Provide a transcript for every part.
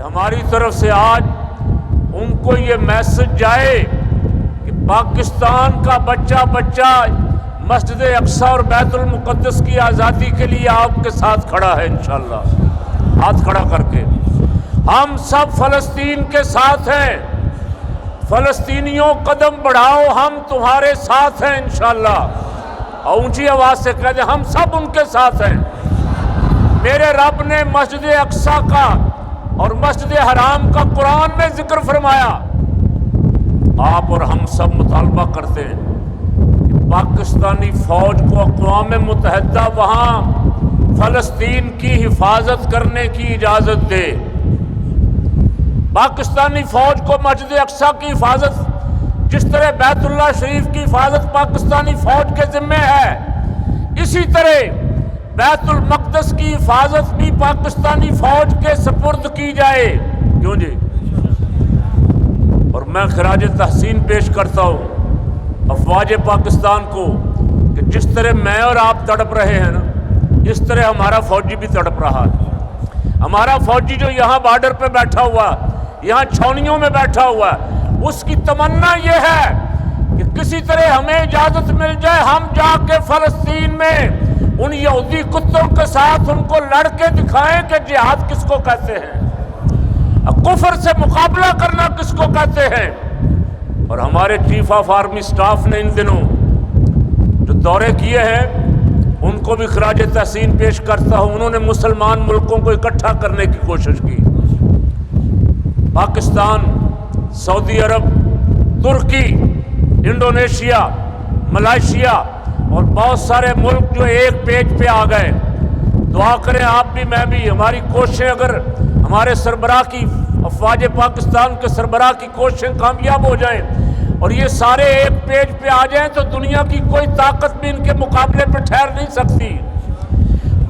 کہ ہماری طرف سے آج ان کو یہ میسج جائے کہ پاکستان کا بچہ بچہ مسجد اقصی اور بیت المقدس کی آزادی کے لیے آپ کے ساتھ کھڑا ہے انشاءاللہ۔ ہاتھ کھڑا کر کے ہم سب فلسطین کے ساتھ ہیں۔ فلسطینیوں قدم بڑھاؤ، ہم تمہارے ساتھ ہیں انشاءاللہ۔ اور اونچی آواز سے کہہ دیں ہم سب ان کے ساتھ ہیں۔ میرے رب نے مسجد اقصی کا اور مسجد حرام کا قرآن میں ذکر فرمایا۔ آپ اور ہم سب مطالبہ کرتے ہیں کہ پاکستانی فوج کو اقوام متحدہ وہاں فلسطین کی حفاظت کرنے کی اجازت دے۔ پاکستانی فوج کو مسجد اقصی کی حفاظت جس طرح بیت اللہ شریف کی حفاظت پاکستانی فوج کے ذمے ہے، اسی طرح بیت المقدس کی حفاظت بھی پاکستانی فوج کے سپرد کی جائے۔ کیوں جی؟ اور میں خراج تحسین پیش کرتا ہوں افواج پاکستان کو کہ جس طرح میں اور آپ تڑپ رہے ہیں نا، اس طرح ہمارا فوجی بھی تڑپ رہا ہے۔ ہمارا فوجی جو یہاں بارڈر پہ بیٹھا ہوا، یہاں چھاؤنیوں میں بیٹھا ہوا ہے، اس کی تمنا یہ ہے کہ کسی طرح ہمیں اجازت مل جائے، ہم جا کے فلسطین میں ان یہودی کتوں کے ساتھ ان کو لڑ کے دکھائیں کہ جہاد کس کو کہتے ہیں، کفر سے مقابلہ کرنا کس کو کہتے ہیں۔ اور ہمارے چیف آف آرمی سٹاف نے ان دنوں جو دورے کیے ہیں ان کو بھی خراج تحسین پیش کرتا ہوں۔ انہوں نے مسلمان ملکوں کو اکٹھا کرنے کی کوشش کی۔ پاکستان، سعودی عرب، ترکی، انڈونیشیا، ملائیشیا اور بہت سارے ملک جو ایک پیج پہ آ گئے۔ دعا کریں آپ بھی میں بھی، ہماری کوششیں اگر ہمارے سربراہ کی، افواج پاکستان کے سربراہ کی کوششیں کامیاب ہو جائیں اور یہ سارے ایک پیج پہ آ جائیں تو دنیا کی کوئی طاقت بھی ان کے مقابلے پہ ٹھہر نہیں سکتی۔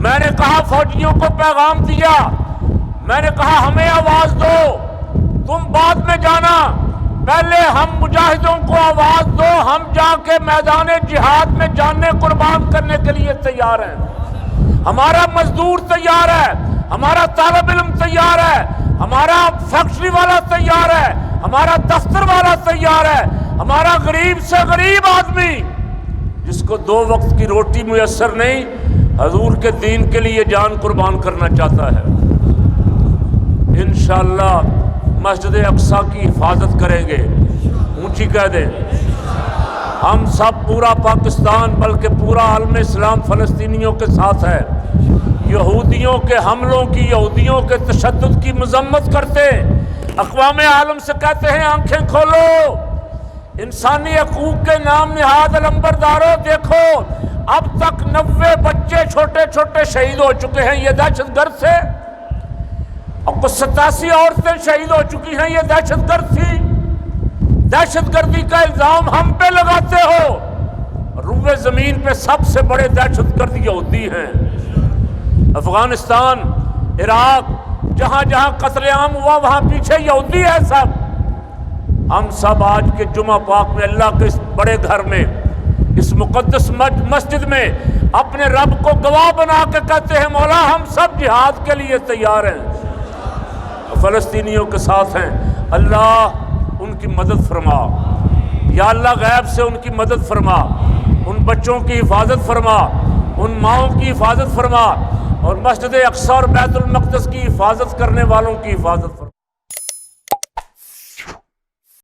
میں نے کہا فوجیوں کو پیغام دیا، میں نے کہا ہمیں آواز دو، تم بعد میں جانا، پہلے ہم مجاہدوں کو آواز دو، ہم جا کے میدان جہاد میں جانیں قربان کرنے کے لیے تیار ہیں۔ ہمارا مزدور تیار ہے، ہمارا طالب علم تیار ہے، ہمارا فیکٹری والا تیار ہے، ہمارا دفتر والا تیار ہے، ہمارا غریب سے غریب آدمی جس کو 2 وقت کی روٹی میسر نہیں، حضور کے دین کے لیے جان قربان کرنا چاہتا ہے۔ انشاءاللہ مسجد اقصی کی حفاظت کریں گے۔ اونچی کہہ دیں ہم سب، پورا پاکستان بلکہ پورا عالم اسلام فلسطینیوں کے ساتھ ہے۔ یہودیوں کے حملوں کی، یہودیوں کے تشدد کی مذمت کرتے، اقوام عالم سے کہتے ہیں آنکھیں کھولو، انسانی حقوق کے نام نہاد علمبرداروں دیکھو، اب تک 90 بچے چھوٹے چھوٹے شہید ہو چکے ہیں یہ دہشت گرد سے، اور 87 عورتیں شہید ہو چکی ہیں یہ دہشت گرد تھی۔ دہشت گردی کا الزام ہم پہ لگاتے ہو، روئے زمین پہ سب سے بڑے دہشت گرد یہودی ہیں۔ افغانستان، عراق، جہاں جہاں قتل عام ہوا وہاں پیچھے یہودی ہے سب۔ ہم سب آج کے جمعہ پاک میں اللہ کے اس بڑے گھر میں، اس مقدس مسجد میں اپنے رب کو گواہ بنا کے کہتے ہیں مولا ہم سب جہاد کے لیے تیار ہیں، فلسطینیوں کے ساتھ ہیں۔ اللہ ان کی مدد فرما، یا اللہ غیب سے ان کی مدد فرما، ان بچوں کی حفاظت فرما، ان ماؤں کی حفاظت فرما، اور مسجد اقصی اور بیت المقدس کی حفاظت کرنے والوں کی حفاظت